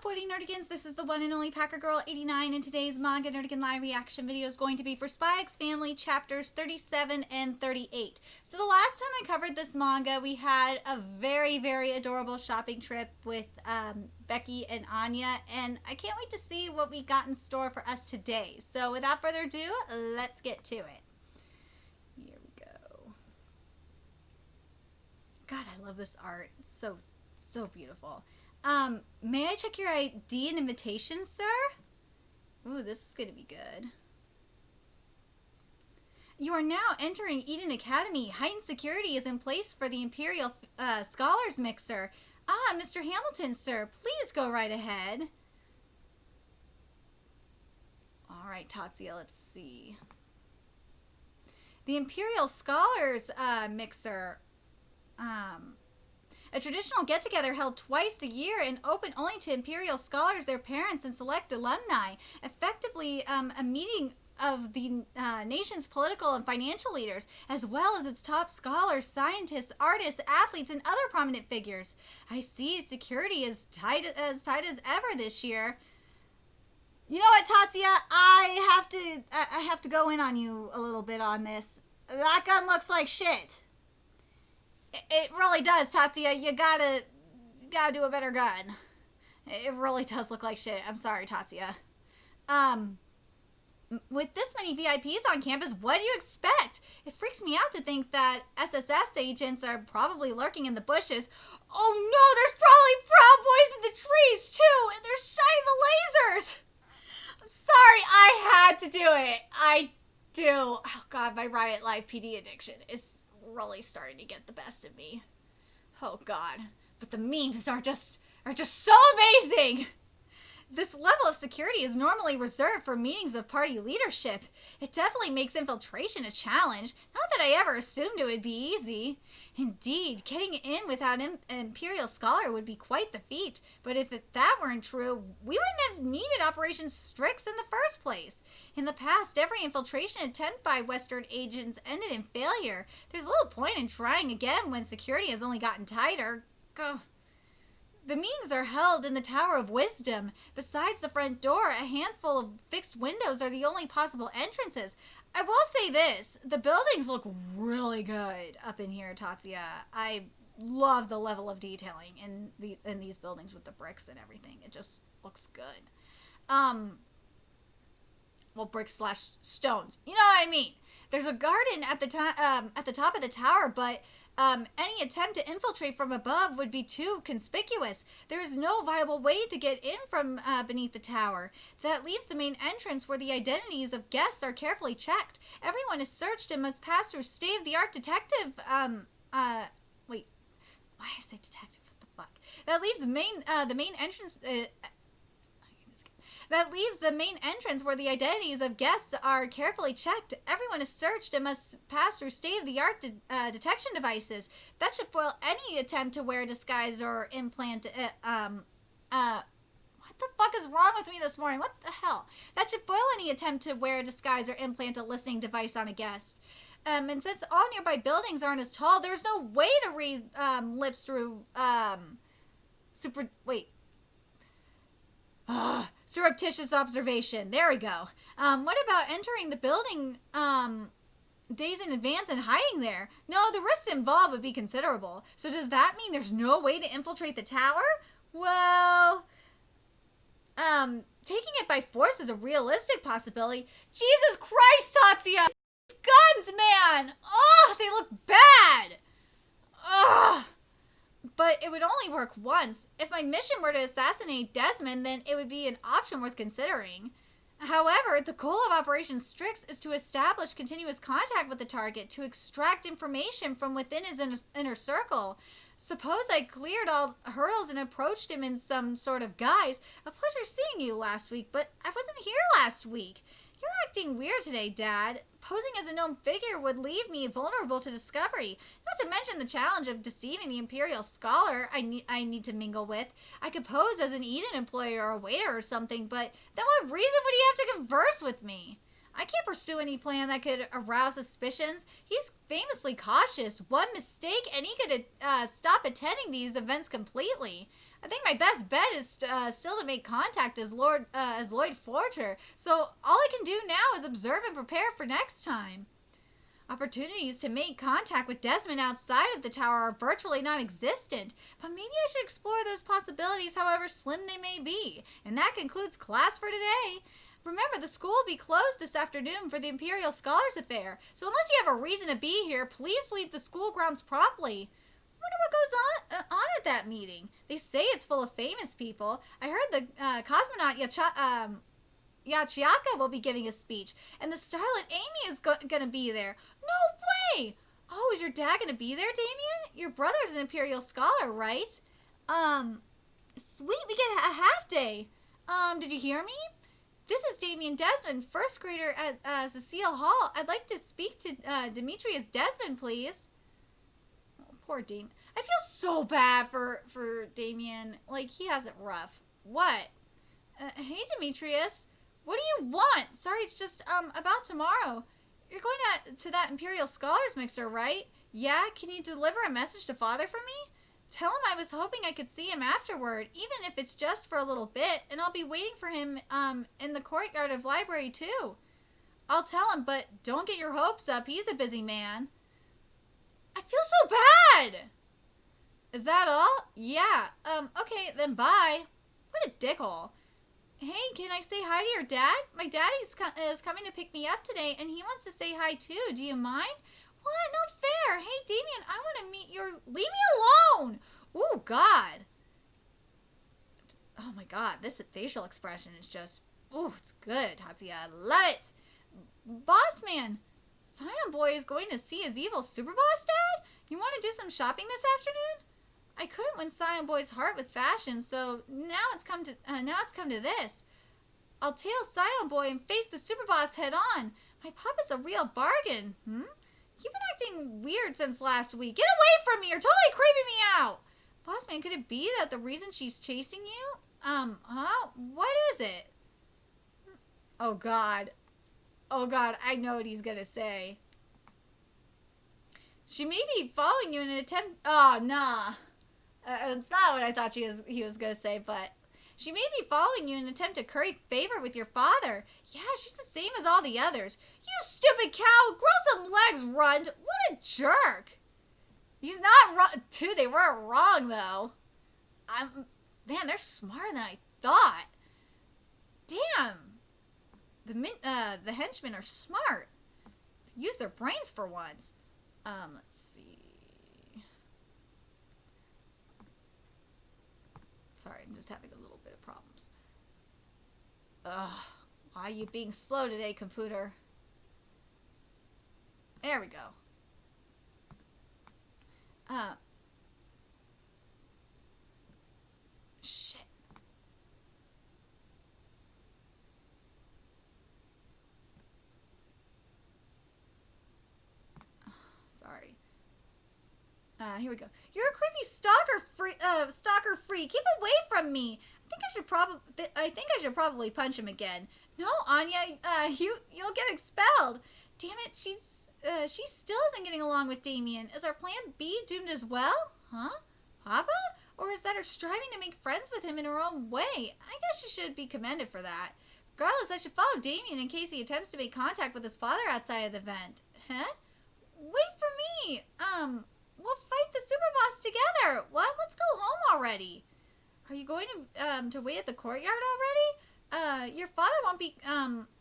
up, Woody Nerdigans? This is the one and only Packer Girl 89, and today's Manga Nerdigan live reaction video is going to be for Spy X Family chapters 37 and 38. So the last time I covered this manga, we had a very, very adorable shopping trip with Becky and Anya, and I can't wait to see what we got in store for us today. So without further ado, let's get to it. Here we go. God, I love this art. It's so beautiful. May I check your ID and invitation, sir? Ooh, this is gonna be good. You are now entering Eden Academy. Heightened security is in place for the Imperial Scholars Mixer. Ah, Mr. Hamilton, sir, please go right ahead. Alright, Tatsuya, let's see. The Imperial Scholars Mixer. A traditional get-together held twice a year and open only to Imperial scholars, their parents, and select alumni. Effectively, a meeting of the nation's political and financial leaders, as well as its top scholars, scientists, artists, athletes, and other prominent figures. I see security is tight as ever this year. You know what, Tatsuya? I have to go in on you a little bit on this. That gun looks like shit. It really does, Tatsuya. You gotta do a better gun. It really does look like shit. I'm sorry, Tatsuya. With this many VIPs on campus, what do you expect? It freaks me out to think that SSS agents are probably lurking in the bushes. Oh no, there's probably Proud Boys in the trees too, and they're shining the lasers. I'm sorry, I had to do it. I do. Oh god, my Riot Life PD addiction is really starting to get the best of me. Oh god, but the memes are just so amazing. This level of security is normally reserved for meetings of party leadership. It definitely makes infiltration a challenge. Not that I ever assumed it would be easy. Indeed, getting in without an Imperial Scholar would be quite the feat. But if that weren't true, we wouldn't have needed Operation Strix in the first place. In the past, every infiltration attempt by Western agents ended in failure. There's little point in trying again when security has only gotten tighter. Ugh. The meetings are held in the Tower of Wisdom. Besides the front door, a handful of fixed windows are the only possible entrances. I will say this, the buildings look really good up in here, Tatsuya. I love the level of detailing in these buildings with the bricks and everything. It just looks good. Well, bricks / stones. You know what I mean? There's a garden at the top of the tower, but any attempt to infiltrate from above would be too conspicuous. There is no viable way to get in from beneath the tower. That leaves the main entrance where the identities of guests are carefully checked. Everyone is searched and must pass through state-of-the-art detective, wait, why did I say detective? What the fuck? That leaves the main entrance, That leaves the main entrance where the identities of guests are carefully checked. Everyone is searched and must pass through state-of-the-art detection devices. That should foil any attempt to wear a disguise or implant. What the fuck is wrong with me this morning? What the hell? That should foil any attempt to wear a disguise or implant a listening device on a guest. And since all nearby buildings aren't as tall, there's no way to read lips through surreptitious observation. There we go. What about entering the building days in advance and hiding there? No, the risks involved would be considerable. So does that mean there's no way to infiltrate the tower? Well, taking it by force is a realistic possibility. Jesus Christ, Tatsuya! These guns, man! Oh, they look bad! Ugh! But it would only work once. If my mission were to assassinate Desmond, then it would be an option worth considering. However, the goal of Operation Strix is to establish continuous contact with the target to extract information from within his inner circle. Suppose I cleared all hurdles and approached him in some sort of guise. A pleasure seeing you last week, but I wasn't here last week. You're acting weird today, Dad. Posing as a known figure would leave me vulnerable to discovery. Not to mention the challenge of deceiving the Imperial Scholar I need to mingle with. I could pose as an Eden employee or a waiter or something, but then what reason would he have to converse with me? I can't pursue any plan that could arouse suspicions. He's famously cautious. One mistake and he could stop attending these events completely. I think my best bet is still to make contact as Lloyd Forger. So all I can do now is observe and prepare for next time. Opportunities to make contact with Desmond outside of the tower are virtually non-existent, but maybe I should explore those possibilities however slim they may be. And that concludes class for today. Remember, the school will be closed this afternoon for the Imperial Scholars Affair, so unless you have a reason to be here, please leave the school grounds promptly. I wonder what goes on at that meeting. They say it's full of famous people. I heard the cosmonaut Yachiaka will be giving a speech, and the starlet Amy is going to be there. No way! Oh, is your dad going to be there, Damien? Your brother's an Imperial Scholar, right? Sweet, we get a half day. Did you hear me? This is Damien Desmond, first grader at Cecile Hall. I'd like to speak to Demetrius Desmond, please. Oh, poor Damien. I feel so bad for Damien. Like, he has it rough. What? Hey, Demetrius. What do you want? Sorry, it's just, about tomorrow. You're going to that Imperial Scholars Mixer, right? Yeah, can you deliver a message to Father for me? Tell him I was hoping I could see him afterward, even if it's just for a little bit, and I'll be waiting for him, in the courtyard of library, too. I'll tell him, but don't get your hopes up. He's a busy man. I feel so bad! Is that all? Yeah, okay, then bye. What a dickhole. Hey, can I say hi to your dad? My daddy is coming to pick me up today, and he wants to say hi, too. Do you mind? What? Not fair. Hey, Damien, I want to meet your... Leave me alone! Ooh, God. Oh, my God. This facial expression is just... Ooh, it's good, Tatsuya. I love it. Boss man, Scion Boy is going to see his evil super boss dad? You want to do some shopping this afternoon? I couldn't win Scion Boy's heart with fashion, so now it's come to this. I'll tail Scion Boy and face the super boss head on. My pup is a real bargain. You've been acting weird since last week. Get away from me! You're totally creeping me out! Boss man, could it be that the reason she's chasing you? What is it? Oh, God. Oh, God, I know what he's gonna say. She may be following you in an attempt... Oh, nah. It's not what I thought he was gonna say, but... She may be following you in an attempt to curry favor with your father. Yeah, she's the same as all the others. You stupid cow! Grow some legs, Runt! What a jerk! He's not wrong. Dude, they weren't wrong, though. Man, they're smarter than I thought. Damn. The henchmen are smart. Use their brains for once. Let's see. Sorry, I'm just having a little bit of problems. Ugh, why are you being slow today, computer? There we go. Shit. Sorry. Here we go. You're a creepy stalker freak. Keep away from me. I think I should probably punch him again. No, Anya, you'll get expelled. Damn it, she still isn't getting along with Damien. Is our plan B doomed as well? Huh? Papa? Or is that her striving to make friends with him in her own way? I guess she should be commended for that. Regardless, I should follow Damien in case he attempts to make contact with his father outside of the vent. Huh? Wait for me. We'll fight the super boss together. What? Let's go home already. Are you going to wait at the courtyard already? Your father won't be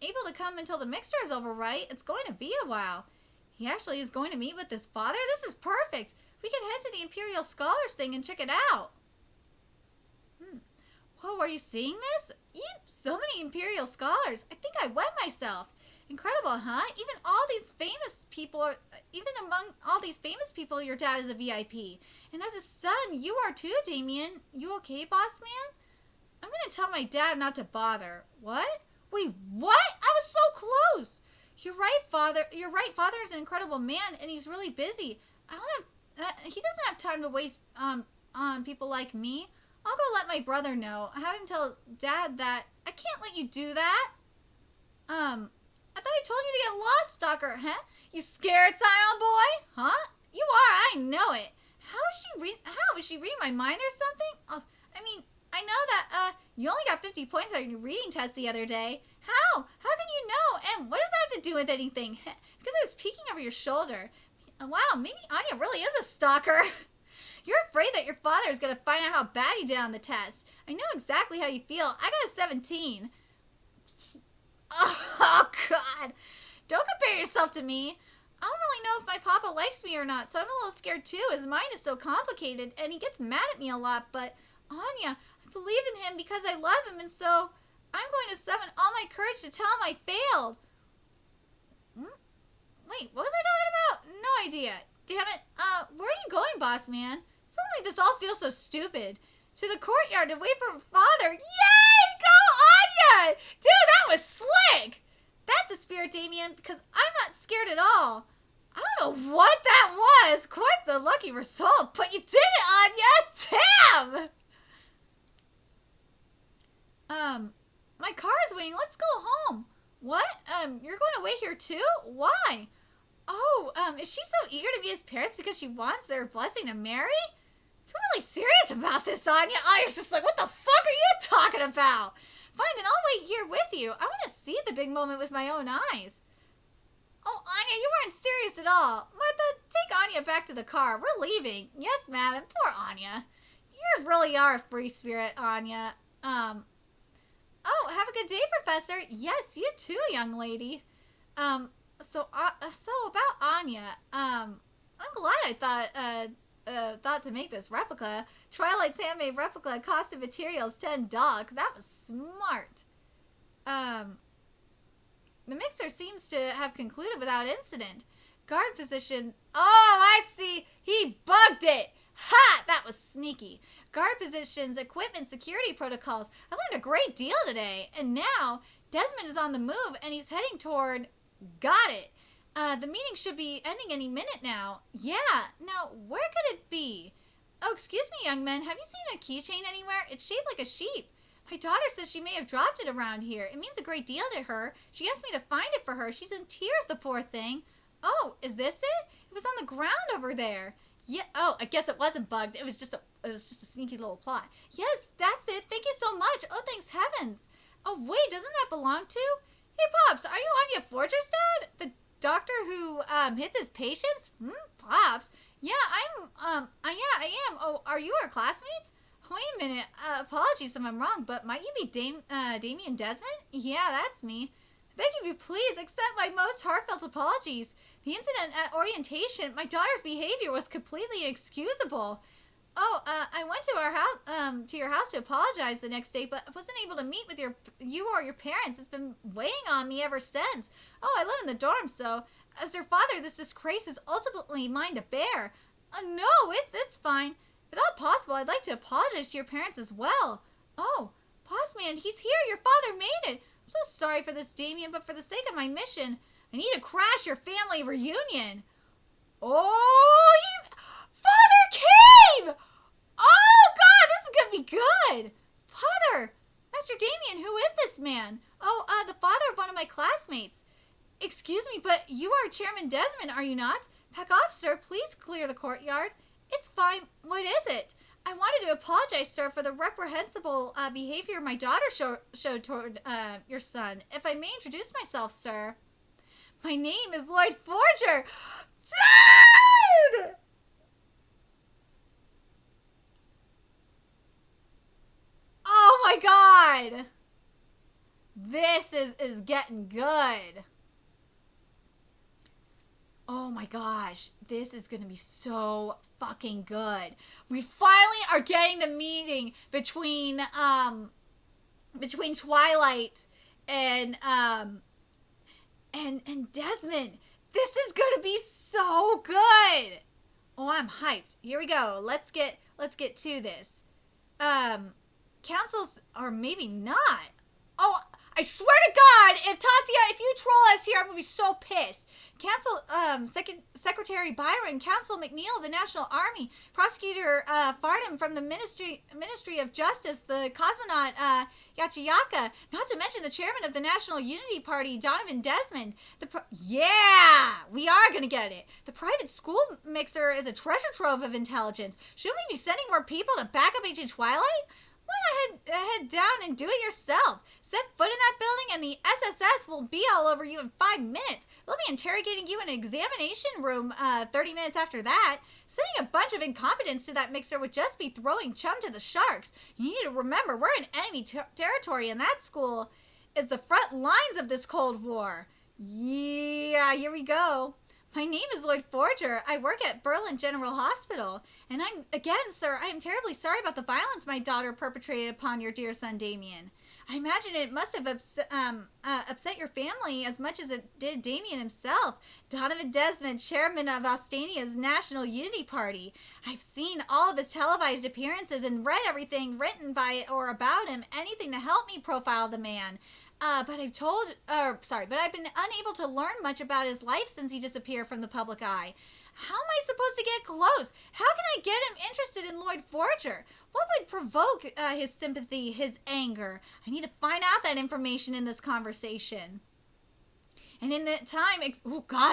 able to come until the mixer is over, right? It's going to be a while. He actually is going to meet with his father? This is perfect. We can head to the Imperial Scholars thing and check it out. Whoa, are you seeing this? Yep, so many Imperial Scholars. I think I wet myself. Incredible, huh? Even among all these famous people, your dad is a VIP. And as a son, you are too, Damien. You okay, boss man? I'm gonna tell my dad not to bother. What? Wait, what? I was so close. You're right, Father. You're right. Father is an incredible man, and he's really busy. He doesn't have time to waste on people like me. I'll go let my brother know. Have him tell Dad that I can't let you do that. I thought I told you to get lost, stalker, huh? You scared, Scion Boy? Huh? You are, I know it. How is she reading my mind or something? Oh, I mean, I know that, you only got 50 points on your reading test the other day. How? How can you know? And what does that have to do with anything? Because I was peeking over your shoulder. Wow, maybe Anya really is a stalker. You're afraid that your father is going to find out how bad you did on the test. I know exactly how you feel. I got a 17. Oh, God. Don't compare yourself to me. I don't really know if my papa likes me or not, so I'm a little scared too. His mind is so complicated, and he gets mad at me a lot, but Anya, I believe in him because I love him, and so I'm going to summon all my courage to tell him I failed. Wait, what was I talking about? No idea. Damn it. Where are you going, boss man? Suddenly this all feels so stupid. To the courtyard to wait for father. Yay! Go Anya! Dude, that was slick! That's the spirit, Damien, because I'm not scared at all. I don't know what that was. Quite the lucky result, but you did it, Anya! Damn! My car is waiting. Let's go home. What? You're going to wait here too? Why? Oh, is she so eager to be his parents because she wants their blessing to marry? You're really serious about this, Anya. Anya's just like, what the fuck are you talking about? Fine, then I'll wait here with you. I want to see the big moment with my own eyes. Oh, Anya, you weren't serious at all. Martha, take Anya back to the car. We're leaving. Yes, madam. Poor Anya. You really are a free spirit, Anya. Oh, have a good day, Professor. Yes, you too, young lady. So about Anya, I'm glad I thought to make this replica. Twilight's handmade replica cost of materials $10. That was smart. The mixer seems to have concluded without incident. Guard position. Oh, I see. He bugged it. Ha! That was sneaky. Guard positions, equipment, security protocols. I learned a great deal today. And now, Desmond is on the move, and he's heading toward... Got it. The meeting should be ending any minute now. Yeah. Now, where could it be? Oh, excuse me, young man. Have you seen a keychain anywhere? It's shaped like a sheep. My daughter says she may have dropped it around here. It means a great deal to her. She asked me to find it for her. She's in tears, the poor thing. Oh, is this it? It was on the ground over there. Yeah. Oh, I guess it wasn't bugged. It was just a sneaky little plot. Yes, that's it. Thank you so much. Oh, thanks heavens. Oh, wait, doesn't that belong to? Hey, Pops, are you Anya Forger's dad? The doctor who hits his patients? Pops? Yeah, I am. Oh, are you our classmates? Wait a minute. Apologies if I'm wrong, but might you be Damien Desmond? Yeah, that's me. Beg of you, please accept my most heartfelt apologies. The incident at orientation, my daughter's behavior was completely inexcusable. Oh, I went to our house, to your house to apologize the next day, but I wasn't able to meet with you or your parents. It's been weighing on me ever since. Oh, I live in the dorm, so as their father, this disgrace is ultimately mine to bear. No, it's fine. If at all possible, I'd like to apologize to your parents as well. Oh, Bossman, he's here. Your father made it. I'm so sorry for this, Damien, but for the sake of my mission, I need to crash your family reunion. Oh, Father came! Oh, God, this is going to be good. Father, Master Damien, who is this man? Oh, the father of one of my classmates. Excuse me, but you are Chairman Desmond, are you not? Back off, sir. Please clear the courtyard. It's fine. What is it? I wanted to apologize, sir, for the reprehensible behavior my daughter showed toward your son. If I may introduce myself, sir. My name is Lloyd Forger. Dude! Oh my God! This is getting good. Oh my gosh, this is gonna be so fucking good. We finally are getting the meeting between Twilight and Desmond. This is gonna be so good. Oh, I'm hyped. Here we go. Let's get to this. Councils, or maybe not. Oh, I swear to God, if you troll us here, I'm going to be so pissed. Secretary Byron, Counsel McNeil of the National Army, Prosecutor Farnham from the Ministry of Justice, the cosmonaut Yachayaka, not to mention the chairman of the National Unity Party, Donovan Desmond. Yeah, we are going to get it. The private school mixer is a treasure trove of intelligence. Shouldn't we be sending more people to back up Agent Twilight? Why not head down and do it yourself? Set foot in that building and the SSS will be all over you in 5 minutes. They'll be interrogating you in an examination room 30 minutes after that. Sending a bunch of incompetents to that mixer would just be throwing chum to the sharks. You need to remember, we're in enemy territory, and that school is the front lines of this Cold War. Yeah, here we go. My name is Lloyd Forger. I work at Berlin General Hospital. And sir, I am terribly sorry about the violence my daughter perpetrated upon your dear son, Damien. I imagine it must have upset your family as much as it did Damien himself. Donovan Desmond, chairman of Austania's National Unity Party. I've seen all of his televised appearances and read everything written by or about him, anything to help me profile the man. But I've been unable to learn much about his life since he disappeared from the public eye. How am I supposed to get close? How can I get him interested in Lloyd Forger? What would provoke his sympathy, his anger? I need to find out that information in this conversation. And in that time,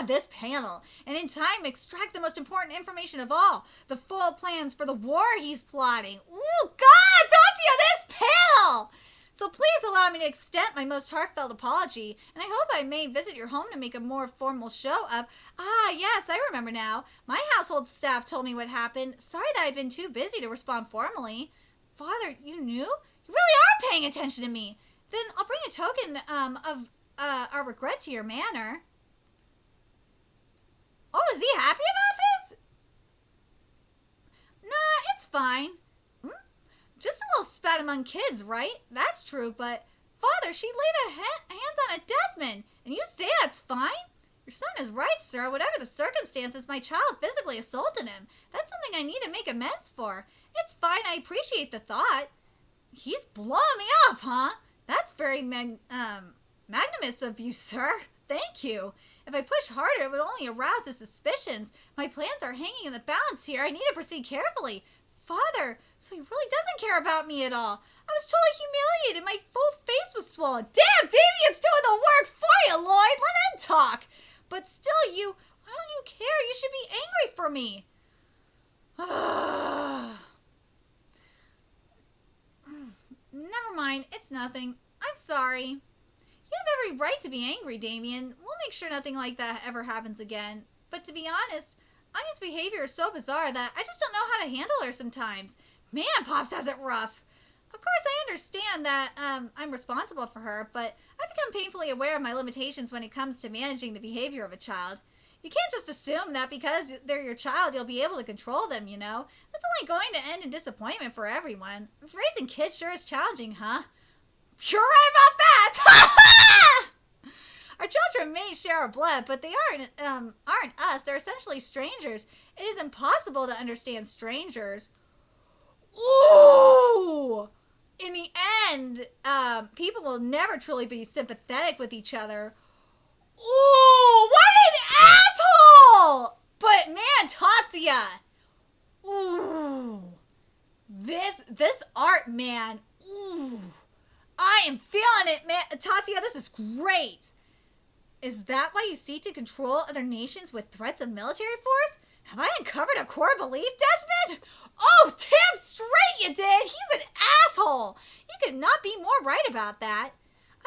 this panel. And in time, extract the most important information of all. The full plans for the war he's plotting. Ooh, God, Tatia, this panel! So please allow me to extend my most heartfelt apology, and I hope I may visit your home to make a more formal show of... yes, I remember now. My household staff told me what happened. Sorry that I've been too busy to respond formally. Father, you knew? You really are paying attention to me. Then I'll bring a token of our regret to your manor. Oh, is he happy about this? Nah, it's fine. Just a little spat among kids, right? That's true, but... Father, she laid hands on a Desmond, and you say that's fine? Your son is right, sir. Whatever the circumstances, my child physically assaulted him. That's something I need to make amends for. It's fine, I appreciate the thought. He's blowing me off, huh? That's very magnanimous of you, sir. Thank you. If I push harder, it would only arouse his suspicions. My plans are hanging in the balance here. I need to proceed carefully. Father, so he really doesn't care about me at all. I was totally humiliated. My full face was swollen. Damn, Damien's doing the work for you, Lloyd. Let him talk. But still, why don't you care? You should be angry for me. Never mind. It's nothing. I'm sorry. You have every right to be angry, Damien. We'll make sure nothing like that ever happens again. But to be honest, Anya's behavior is so bizarre that I just don't know how to handle her sometimes. Man, Pops has it rough. Of course, I understand that I'm responsible for her, but I've become painfully aware of my limitations when it comes to managing the behavior of a child. You can't just assume that because they're your child, you'll be able to control them, you know? That's only going to end in disappointment for everyone. Raising kids sure is challenging, huh? You're right about that! Our children may share our blood, but they aren't us. They're essentially strangers. It is impossible to understand strangers. Ooh! In the end, people will never truly be sympathetic with each other. Ooh! What an asshole! But man, Tatsuya! Ooh! This art, man. Ooh! I am feeling it, man. Tatsuya, this is great. Is that why you seek to control other nations with threats of military force? Have I uncovered a core belief, Desmond? Oh, damn straight you did! He's an asshole! You could not be more right about that.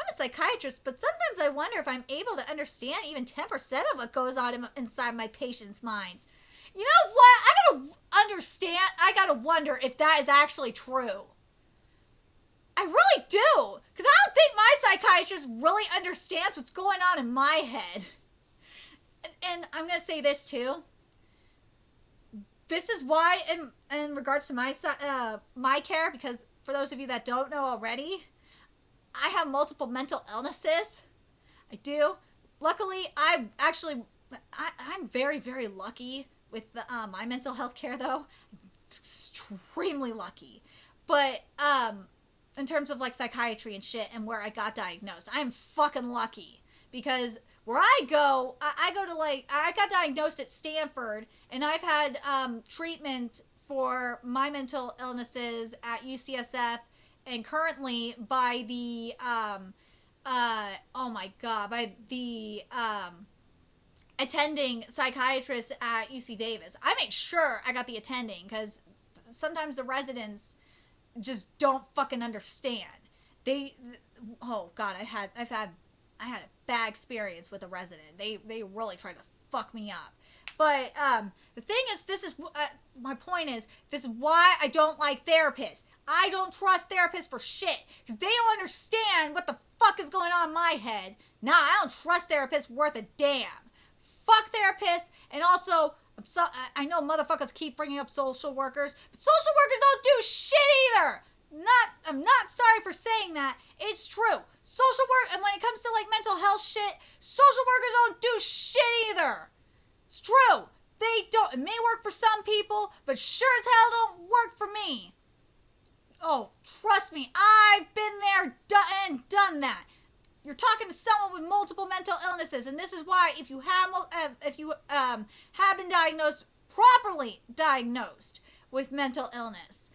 I'm a psychiatrist, but sometimes I wonder if I'm able to understand even 10% of what goes on inside my patients' minds. You know what? I gotta wonder if that is actually true. I really do, because I don't think my psychiatrist really understands what's going on in my head. And I'm going to say this too. This is why, in regards to my care, because for those of you that don't know already, I have multiple mental illnesses. I do. Luckily, I'm very, very lucky with my mental health care, though. Extremely lucky. But in terms of like psychiatry and shit and where I got diagnosed. I'm fucking lucky because where I go to like, I got diagnosed at Stanford, and I've had treatment for my mental illnesses at UCSF, and currently by the by the attending psychiatrist at UC Davis. I made sure I got the attending because sometimes the residents just don't fucking understand. Oh god, I've had a bad experience with a resident. They really tried to fuck me up. But the thing is, my point is, this is why I don't like therapists. I don't trust therapists for shit because they don't understand what the fuck is going on in my head. Nah, I don't trust therapists worth a damn. Fuck therapists. And also, I know motherfuckers keep bringing up social workers, but social workers don't do shit either. I'm not sorry for saying that. It's true. Social work, and when it comes to like mental health shit, social workers don't do shit either. It's true. They don't. It may work for some people, but sure as hell don't work for me. Oh, trust me, I've been there and done that. You're talking to someone with multiple mental illnesses, and this is why if you have been properly diagnosed with mental illness,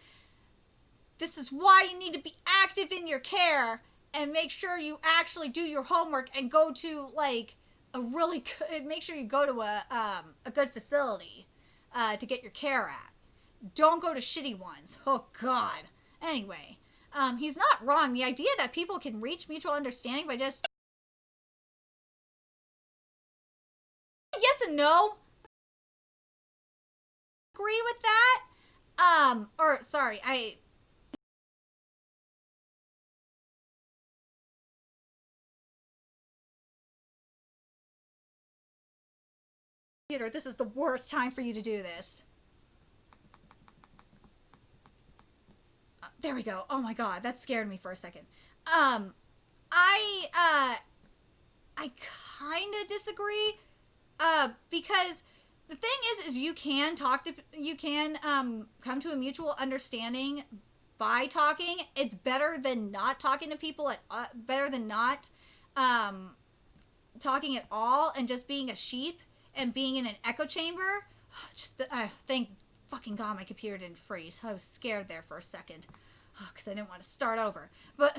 this is why you need to be active in your care and make sure you actually do your homework and go to like make sure you go to a good facility to get your care at. Don't go to shitty ones. Oh god. Anyway, he's not wrong. The idea that people can reach mutual understanding by just yes and no. Agree with that. Or sorry, Peter, this is the worst time for you to do this. There we go. Oh my god, that scared me for a second. I kind of disagree. Because the thing is you can come to a mutual understanding by talking. It's better than not talking to people. Better than not talking at all and just being a sheep and being in an echo chamber. Thank fucking god my computer didn't freeze. I was scared there for a second. Because I didn't want to start over. But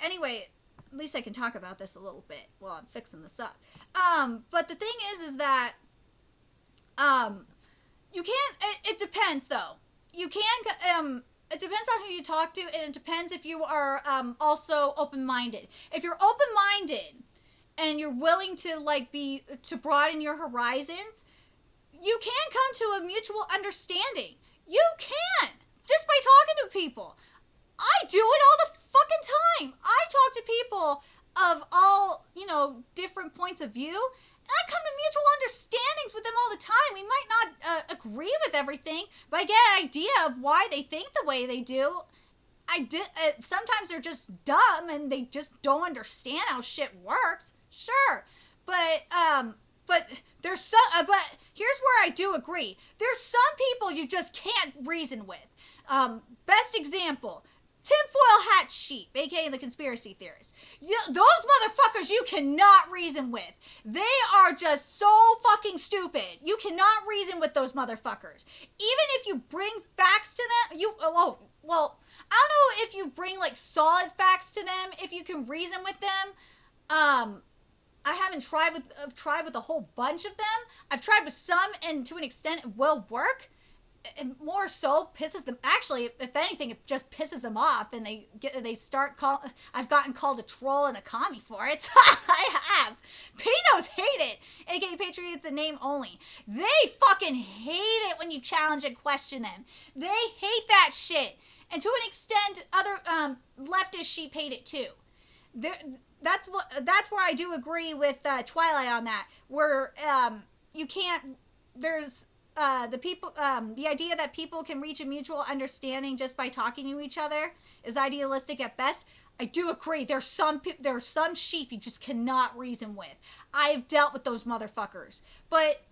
anyway, at least I can talk about this a little bit while I'm fixing this up. But the thing is that, you can't, it depends though. You can, it depends on who you talk to, and it depends if you are, also open-minded. If you're open-minded, and you're willing to, to broaden your horizons, you can come to a mutual understanding. You can! Just by talking to people. I do it all the fucking time. I talk to people of all, different points of view, and I come to mutual understandings with them all the time. We might not agree with everything, but I get an idea of why they think the way they do. Sometimes they're just dumb and they just don't understand how shit works. Sure, but there's but here's where I do agree. There's some people you just can't reason with. Best example, tinfoil hat sheep, aka the conspiracy theorists. Those motherfuckers you cannot reason with. They are just so fucking stupid. You cannot reason with those motherfuckers. Even if you bring facts to them, I don't know if you bring solid facts to them, if you can reason with them. I haven't tried with a whole bunch of them. I've tried with some, and to an extent it will work. It more so pisses them. Actually, if anything, it just pisses them off, and they start I've gotten called a troll and a commie for it. I have. Pinos hate it. AKA Patriots in name only. They fucking hate it when you challenge and question them. They hate that shit, and to an extent, other leftist sheep hate it too. That's where I do agree with Twilight on that. Where you can't. There's. The idea that people can reach a mutual understanding just by talking to each other is idealistic at best. I do agree. There are some sheep you just cannot reason with. I've dealt with those motherfuckers. But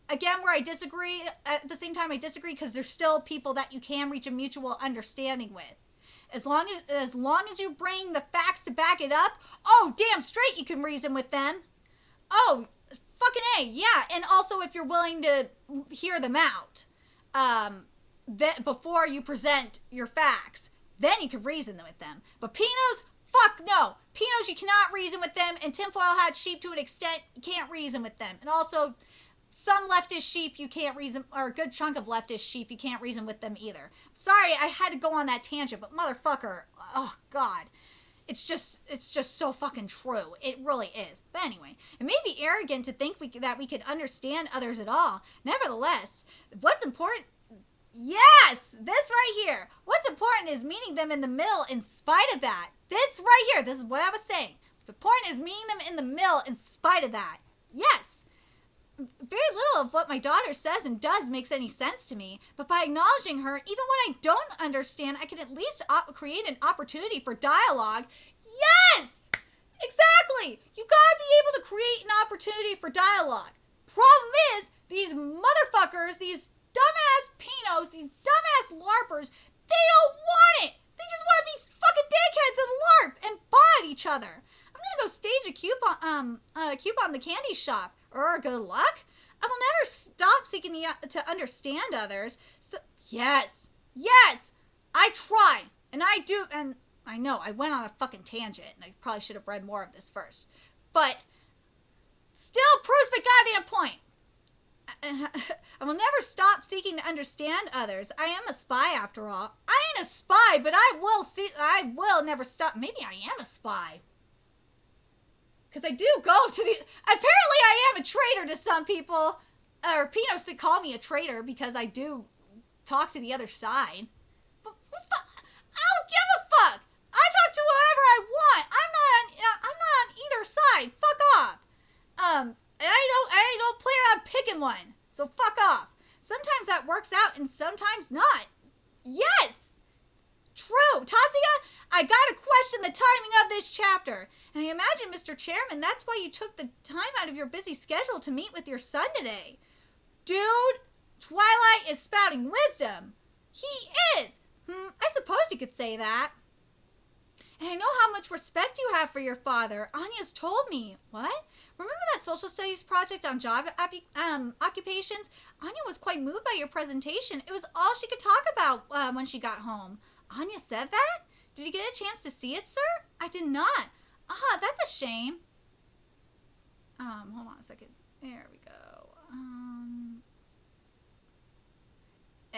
again, where I disagree, at the same time I disagree because there's still people that you can reach a mutual understanding with. As long as you bring the facts to back it up, oh, damn straight you can reason with them. Oh, fucking A, yeah. And also if you're willing to hear them out before you present your facts, then you can reason with them. But Pinos, fuck no. Pinos, you cannot reason with them. And tinfoil hat sheep, to an extent, you can't reason with them. And also, some leftist sheep you can't reason, or a good chunk of leftist sheep you can't reason with them either. Sorry, I had to go on that tangent, but motherfucker, oh god. It's just so fucking true. It really is. But anyway, it may be arrogant to think that we could understand others at all. Nevertheless, what's important... Yes! This right here. What's important is meeting them in the middle in spite of that. This right here. This is what I was saying. What's important is meeting them in the middle in spite of that. Yes! Very little of what my daughter says and does makes any sense to me, but by acknowledging her, even when I don't understand, I can at least create an opportunity for dialogue. Yes! Exactly! You gotta be able to create an opportunity for dialogue. Problem is, these motherfuckers, these dumbass Pinos, these dumbass LARPers, they don't want it! They just want to be fucking dickheads and LARP and bite each other. I'm gonna go stage a coupon the candy shop. Or good luck. I will never stop seeking to understand others. So yes, I try, and I do, and I know I went on a fucking tangent, and I probably should have read more of this first, but still proves my goddamn point. I will never stop seeking to understand others. I am a spy after all. I ain't a spy, but I will never stop. Maybe I am a spy. Because I do go to the... Apparently I am a traitor to some people. Or Pinos that call me a traitor because I do talk to the other side. But I don't give a fuck. I talk to whoever I want. I'm not on either side. Fuck off. And I don't plan on picking one. So fuck off. Sometimes that works out and sometimes not. Yes. True. Tatsuya, I gotta question the timing of this chapter. And I imagine, Mr. Chairman, that's why you took the time out of your busy schedule to meet with your son today. Dude, Twilight is spouting wisdom. He is. I suppose you could say that. And I know how much respect you have for your father. Anya's told me. What? Remember that social studies project on job occupations? Anya was quite moved by your presentation. It was all she could talk about when she got home. Anya said that? Did you get a chance to see it, sir? I did not. Ah, that's a shame. Hold on a second. There we go.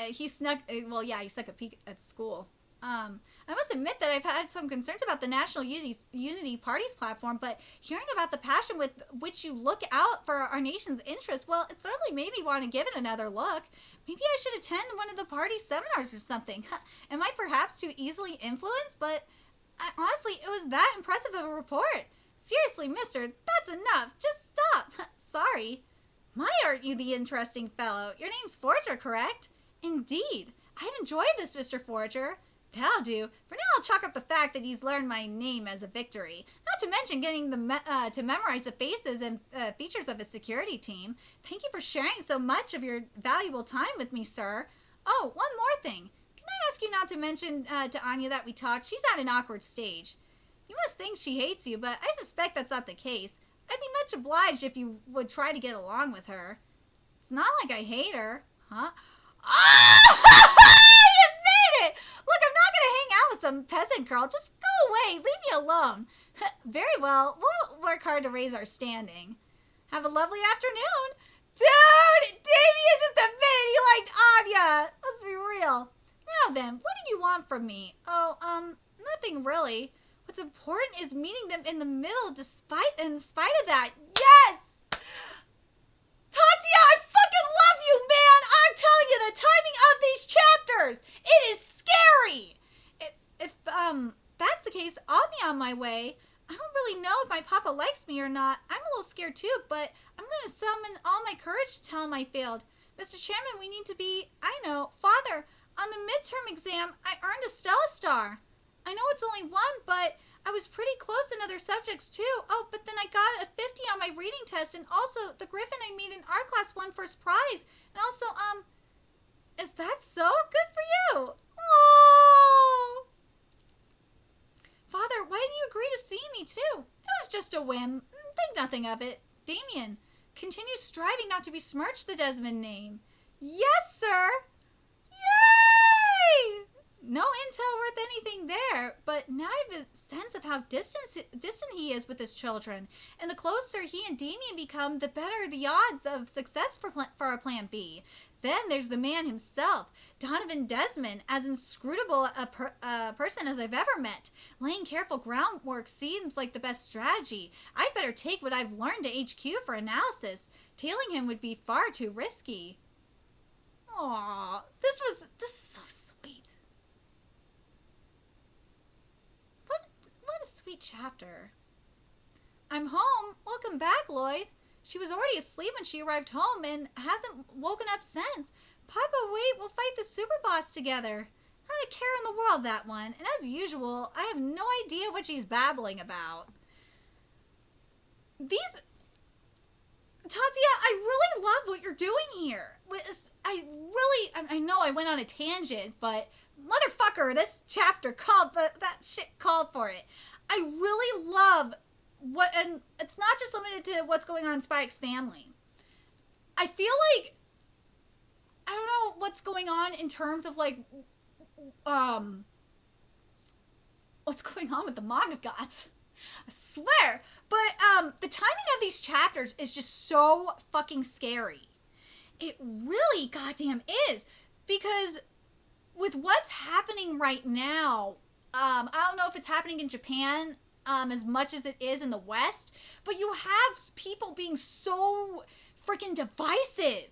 He snuck a peek at school. I must admit that I've had some concerns about the National Unity Party's platform, but hearing about the passion with which you look out for our nation's interests, well, it certainly made me want to give it another look. Maybe I should attend one of the party seminars or something. Am I perhaps too easily influenced? But honestly, it was that impressive of a report. Seriously, mister, that's enough. Just stop. Sorry. My, aren't you the interesting fellow? Your name's Forger, correct? Indeed. I've enjoyed this, Mr. Forger. That'll do. For now, I'll chalk up the fact that he's learned my name as a victory. Not to mention getting to memorize the faces and features of his security team. Thank you for sharing so much of your valuable time with me, sir. Oh, one more thing. Can I ask you not to mention to Anya that we talked? She's at an awkward stage. You must think she hates you, but I suspect that's not the case. I'd be much obliged if you would try to get along with her. It's not like I hate her. Huh? Oh! You made it! Look, I'm not going to hang out with some peasant girl. Just go away. Leave me alone. Very well. We'll work hard to raise our standing. Have a lovely afternoon. Dude! Damien just admitted he liked Anya. Let's be real. Now then, what do you want from me? Oh, nothing really. What's important is meeting them in the middle in spite of that. Yes! Tatsuya, I fucking love you, man! I'm telling you, the timing of these chapters! It is scary! If that's the case, I'll be on my way. I don't really know if my papa likes me or not. I'm a little scared too, but I'm going to summon all my courage to tell him I failed. Mr. Chairman, we need to be... I know. Father, on the midterm exam, I earned a Stella Star. I know it's only one, but... I was pretty close in other subjects, too. Oh, but then I got a 50 on my reading test, and also the Griffin I made in art class won first prize. And also, is that so? Good for you. Oh. too. It was just a whim. Think nothing of it. Damien, continue striving not to besmirch the Desmond name. Yes, sir. Yay! No intel worth anything there, but now I have a sense of how distant he is with his children. And the closer he and Damien become, the better the odds of success for our plan B. Then there's the man himself, Donovan Desmond, as inscrutable a person as I've ever met. Laying careful groundwork seems like the best strategy. I'd better take what I've learned to HQ for analysis. Tailing him would be far too risky. Aww, this is so sweet. What a sweet chapter. I'm home. Welcome back, Lloyd. She was already asleep when she arrived home and hasn't woken up since. Papa, wait, we'll fight the super boss together. Not a care in the world, that one. And as usual, I have no idea what she's babbling about. Tatsuya, I really love what you're doing here. I know I went on a tangent, but motherfucker, this chapter that shit called for it. I really love and it's not just limited to what's going on in Spike's family. I feel like, I don't know what's going on in terms of like, what's going on with the manga gods. I swear. But the timing of these chapters is just so fucking scary. It really goddamn is. Because with what's happening right now, I don't know if it's happening in Japan as much as it is in the West, but you have people being so freaking divisive.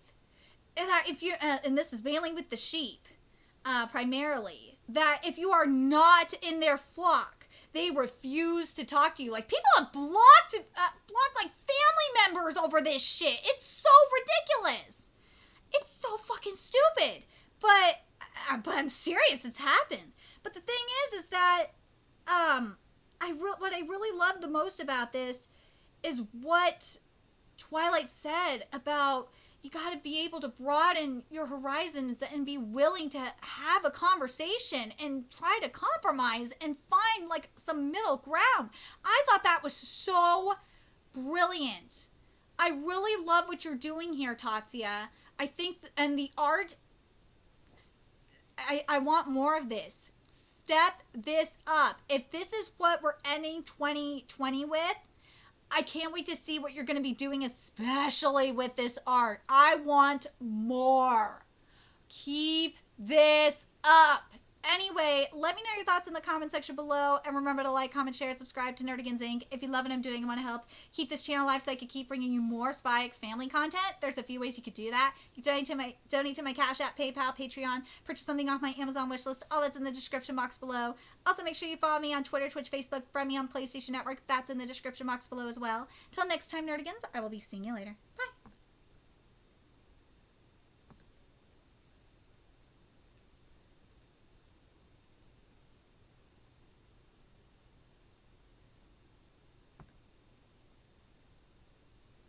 And if you and this is mainly with the sheep, primarily, that if you are not in their flock, they refuse to talk to you. Like, people have blocked like family members over this shit. It's so ridiculous. It's so fucking stupid. But I'm serious. It's happened. But the thing is that what I really love the most about this is what Twilight said about you got to be able to broaden your horizons and be willing to have a conversation and try to compromise and find like some middle ground. I thought that was so brilliant. I really love what you're doing here, Tatsuya. I think, and the art, I want more of this. Step this up. If this is what we're ending 2020 with, I can't wait to see what you're going to be doing, especially with this art. I want more. Keep this up. Anyway, let me know your thoughts in the comment section below. And remember to like, comment, share, and subscribe to Nerdigans Inc. If you love what I'm doing and want to help keep this channel live so I can keep bringing you more Spy X Family content, there's a few ways you could do that. You can donate to my Cash App, PayPal, Patreon, purchase something off my Amazon wishlist. All that's in the description box below. Also, make sure you follow me on Twitter, Twitch, Facebook, friend me on PlayStation Network. That's in the description box below as well. Till next time, Nerdigans, I will be seeing you later. Bye.